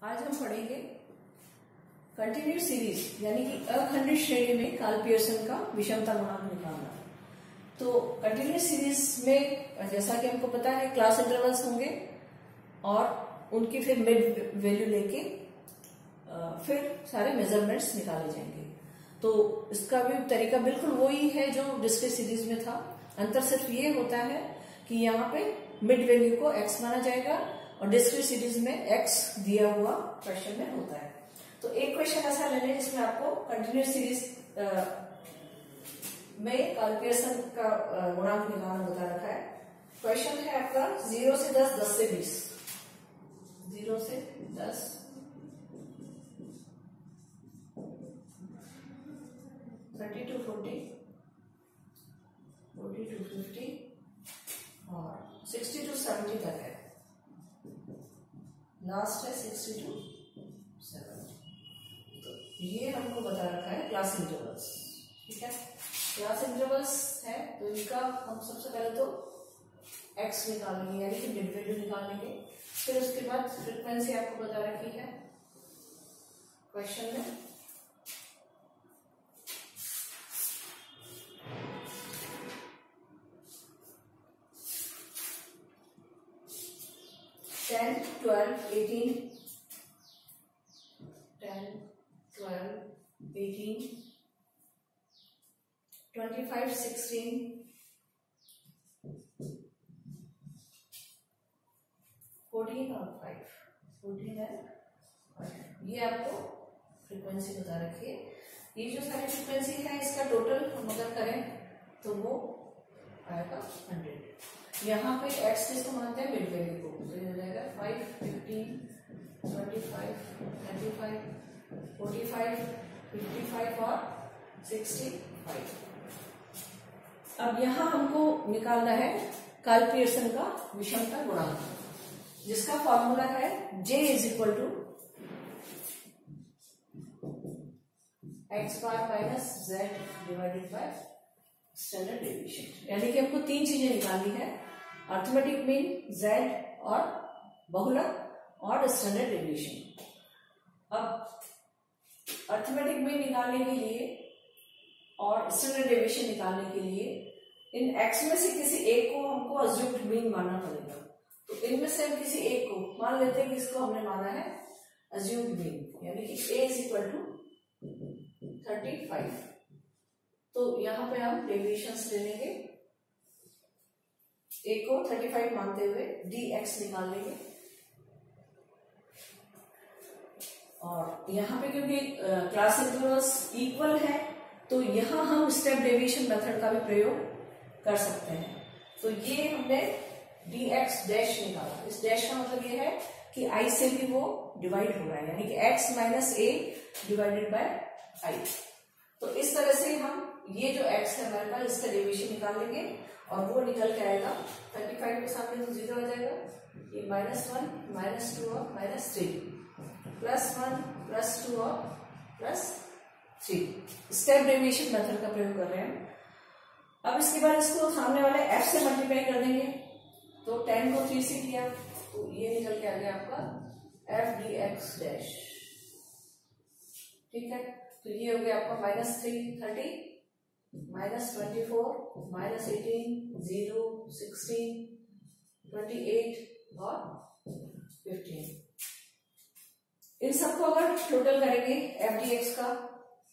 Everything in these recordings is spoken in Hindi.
आज हम पढ़ेंगे कंटिन्यूस सीरीज यानी कि अखंडित श्रेणी में कार्ल पियर्सन का विषमता गुणांक निकालना। तो कंटिन्यूस सीरीज में जैसा कि हमको पता है क्लास इंटरवल्स होंगे और उनकी फिर मिड वैल्यू लेके फिर सारे मेजरमेंट्स निकाले जाएंगे। तो इसका भी तरीका बिल्कुल वही है जो डिस्क्रीट सीरीज में था। अंतर सिर्फ ये होता है कि यहाँ पे मिड वैल्यू को x माना जाएगा और डिस्क्रीट सीरीज में x दिया हुआ क्वेश्चन में होता है। तो एक क्वेश्चन ऐसा लेने जिसमें आपको कंटिन्यूस सीरीज में कार्ल पियर्सन का गुणांक निकालना बता रखा है। क्वेश्चन है आपका 0 से 10, 10 से 20, 0 से 10, 30 to 40, 40 to 50 और 60 to 70 तक है। लास्ट है 60 to 70। तो ये हमको बता रखा है क्लास इंटरवल्स। ठीक है, क्लास इंटरवल्स है तो इनका हम सबसे पहले तो x निकालेंगे यानी कि मिड वैल्यू निकालेंगे। फिर उसके बाद फ्रीक्वेंसी आपको बता रखी है क्वेश्चन में। टेन 12 18 10 12 18 25 16 14 और 5 14 है। ये आपको फ्रीक्वेंसी बता रखी है। ये जो सारी फ्रीक्वेंसी है इसका टोटल हम अगर करें तो वो आएगा 100। यहाँ पे x किसको मानते हैं मिड वैल्यू को, तो ये हो जाएगा 5 15 25 35 45 55 और 65। अब यहाँ हमको निकालना है कार्ल पियर्सन का विषमता गुणांक, जिसका फॉर्मूला है J is equal to x bar minus z divided by standard deviation. यानी कि हमको तीन चीजें निकालनी है, अर्थमेटिक मीन, z और बहुलक और स्टैंडर्ड डेविएशन। अब अर्थमेटिक मीन निकालने के लिए और स्टैंडर्ड डेविएशन निकालने के लिए इन x में से किसी एक को हमको अज्यूम्ड मीन मानना पड़ेगा। तो इनमें से हम किसी एक को मान लेते हैं कि इसको हमने माना है अज्यूम्ड मीन, यानी कि a इज इक्वल टू 35। तो यहाँ पे हम डेविएशंस ले लेंगे, a को 35 मानते हुए dx निकाल लेंगे। और यहाँ पे क्योंकि क्लास इंटरवल्स इक्वल है तो यहाँ हम स्टेप डेविएशन मेथड का भी प्रयोग कर सकते हैं। तो ये हमने dx डैश निकाला। इस डैश का मतलब ये है कि i से भी वो डिवाइड हो रहा है, यानी कि x minus a divided by i। तो इस तरह से हम ये जो x है हमारे पास इसका डेविएशन निकाल लेंगे और वो निकल के आएगा 35 के सामने तो 0 आ जाएगा, ये -1 -2 और -3 +1 +2 और +3। स्टेप डेविएशन मेथड का प्रयोग कर रहे हैं। अब इसके बाद इसको सामने वाले f से मल्टीप्लाई कर देंगे। तो 10 को 3 से किया तो ये निकल के आ गया आपका f dx डैश। ठीक है, तो ये हो गया आपका -3 30 -24 -18 0 16 28 और 15। इन सबको अगर टोटल करेंगे f dx का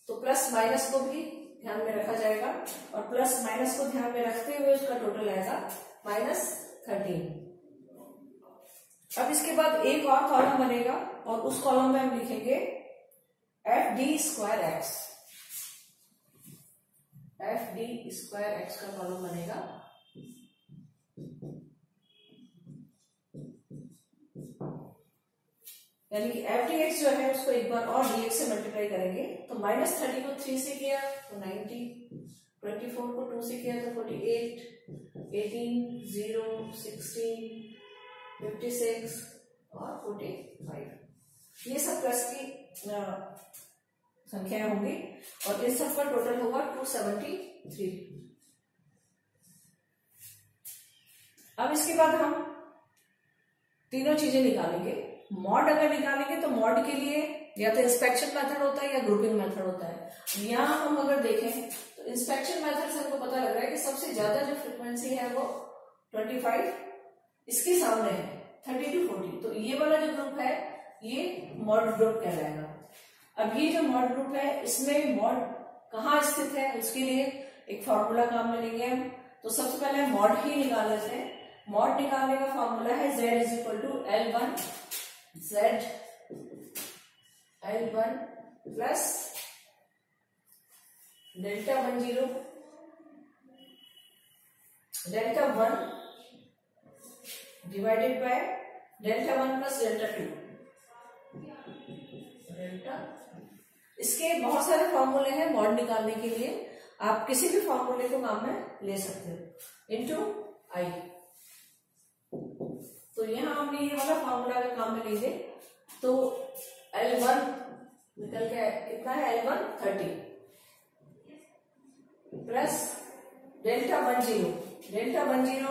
तो प्लस माइनस को भी ध्यान में रखा जाएगा और प्लस माइनस को ध्यान में रखते हुए उसका टोटल आएगा -13। अब इसके बाद एक और कॉलम बनेगा और उस कॉलम में हम लिखेंगे f d square x। f d square x का कॉलम बनेगा। यानी कि f dx जो है उसको एक बार और dx से मल्टीप्लाई करेंगे तो -30 को 3 से किया तो 90, 24 को 2 से किया तो 48, 18 0 16 56 और 45। ये सब प्लस की संख्याएं होंगी और इन सब का टोटल होगा 273। अब इसके बाद हम तीनों चीजें निकालेंगे। मॉड अगर निकालेंगे तो मॉड के लिए या तो इंस्पेक्शन मेथड होता है या ग्रुपिंग मेथड होता है। यहाँ हम अगर देखें तो इंस्पेक्शन मेथड से हमको पता लग रहा है कि सबसे ज्यादा जो फ्रिक्वेंसी है वो 25, इसके सामने है 30 to 40, तो ये वाला जो ग्रुप है ये मॉड ग्रुप कहलाएगा। अब ये जो मॉड ग्रुप है इसमें मॉड कहाँ स्थित है उसके लिए एक फॉर्मूला काम में लेंगे हम। तो सबसे पहले मॉड ही निकाल लेते हैं। मॉड निकालने का फॉर्मूला है Z is equal to L1 Z L1 plus delta 10 delta 1 divided by delta 1 plus delta 2 delta. इसके बहुत सारे फॉर्मूले हैं मॉड निकालने के लिए, आप किसी भी फॉर्मूले को काम में ले सकते हो इनटू आई। तो यहां हमने ये वाला फॉर्मूला अगर काम में लेंगे तो L1 निकल के कितना है, L1 30 प्लस डेल्टा 10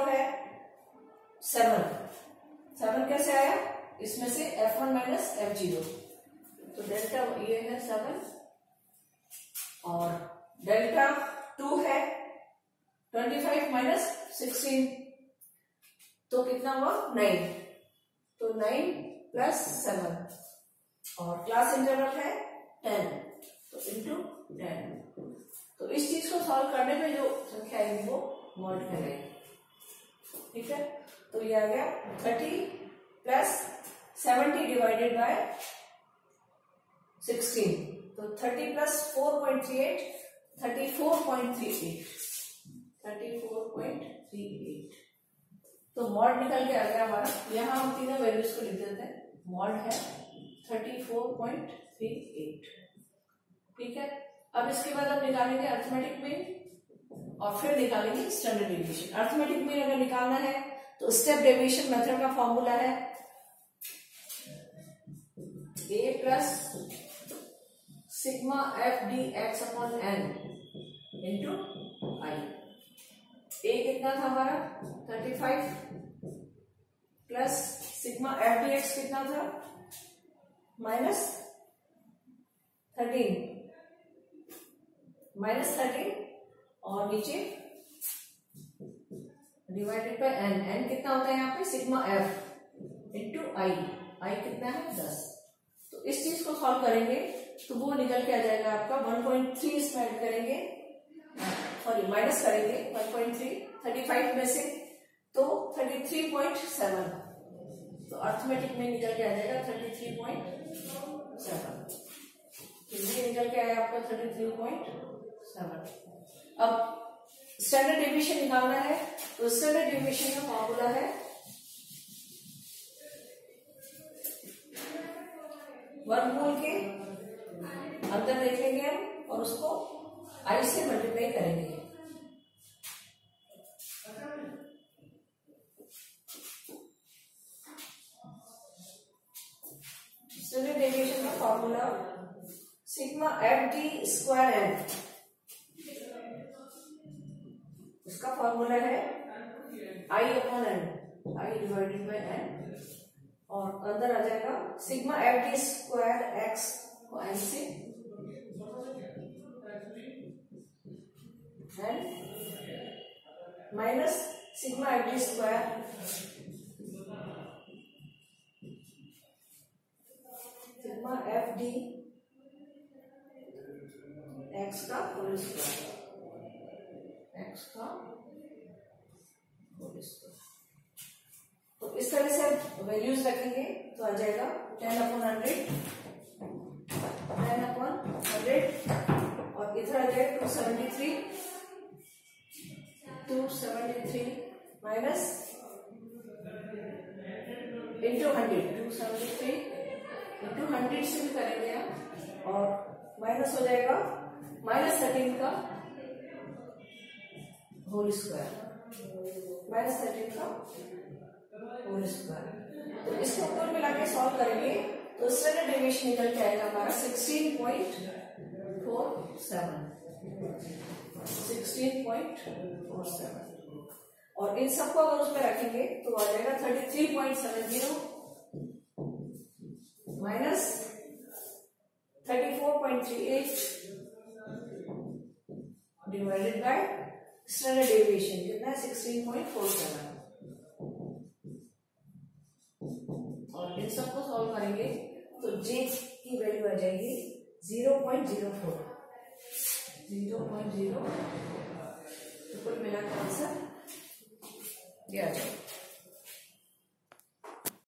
है 7 कैसे आया, इसमें से F1 माइनस F0, तो डेल्टा ये है 7 और डेल्टा 2 है 25 माइनस 16, तो कितना हुआ 9, तो 9 प्लस 7 और क्लास इंटरवल है 10, तो इंटू 10। तो इस चीज को सॉल्व करने में जो संख्या आएगी वो मॉड करेगी, ठीक है। तो ये आ गया 30 प्लस 70 डिवाइडेड बाय 16, तो 30 प्लस 4.38 34.38। तो मॉड निकल के आ गया हमारा। यहां हम तीनों वैल्यूज को लिख देते हैं। मॉड है 34.38, ठीक है। अब इसके बाद हम निकालेंगे अर्थमेटिक मीन और फिर निकालेंगे स्टैंडर्ड डेविएशन। अर्थमेटिक मीन अगर निकालना है तो स्टेप डेविएशन मेथड का फॉर्मूला है a plus sigma F D X upon N into I. A कितना था हमारा 35 plus sigma F D X कितना था माइनस 13 और नीचे डिवाइडेड बाय एन। एन कितना होता है यहाँ पे सिग्मा एफ इंटू आई। आई कितना है 10। तो इस चीज को सॉल्व करेंगे तो वो निकल के आ जाएगा आपका 1.3 इसमें ऐड करेंगे, सॉरी माइनस करेंगे 1.3 35 में से, तो 33.7। तो अर्थमेटिक में निकल के आ जाएगा 33.7। ये निकल के आया आपका 33.7। अब स्टैंडर्ड डेविएशन निकालना है तो स्टैंडर्ड डेविएशन का फॉर्मूला है वर्गमूल के अंदर देखेंगे हम और उसको आई से मल्टीप्लाई करेंगे। स्टैंडर्ड डेविएशन का formula sigma F D square N, इसका फॉर्मूला है I upon N, I divided by N, और अंदर आ जाएगा sigma F D square X को एन से N minus sigma F D square sigma F D X का होल स्क्वायर, एक्स का होल स्क्वायर। तो इस तरह से वैल्यूज रखेंगे तो आ जाएगा 10/100 और इधर आ जाएगा 273 माइनस इंटू 100, 273 इंटू 100 से भी करेंगे आप, और माइनस हो जाएगा -13 का होल स्क्वायर, -13 का होल स्क्वायर। तो इसको कुल मिला के सॉल्व करेंगे तो स्टैंडर्ड डेविएशन निकल के आएगा हमारा 16.47। और इन सबको अगर उसमें रखेंगे तो आ जाएगा 33.70 minus 34.38 divided by standard deviation कितना है 16.47 और इन सबको सॉल्व करेंगे तो जे की वैल्यू आ जाएगी 0.04 तो कुल मिलाकर आंसर ये आ जाएगा।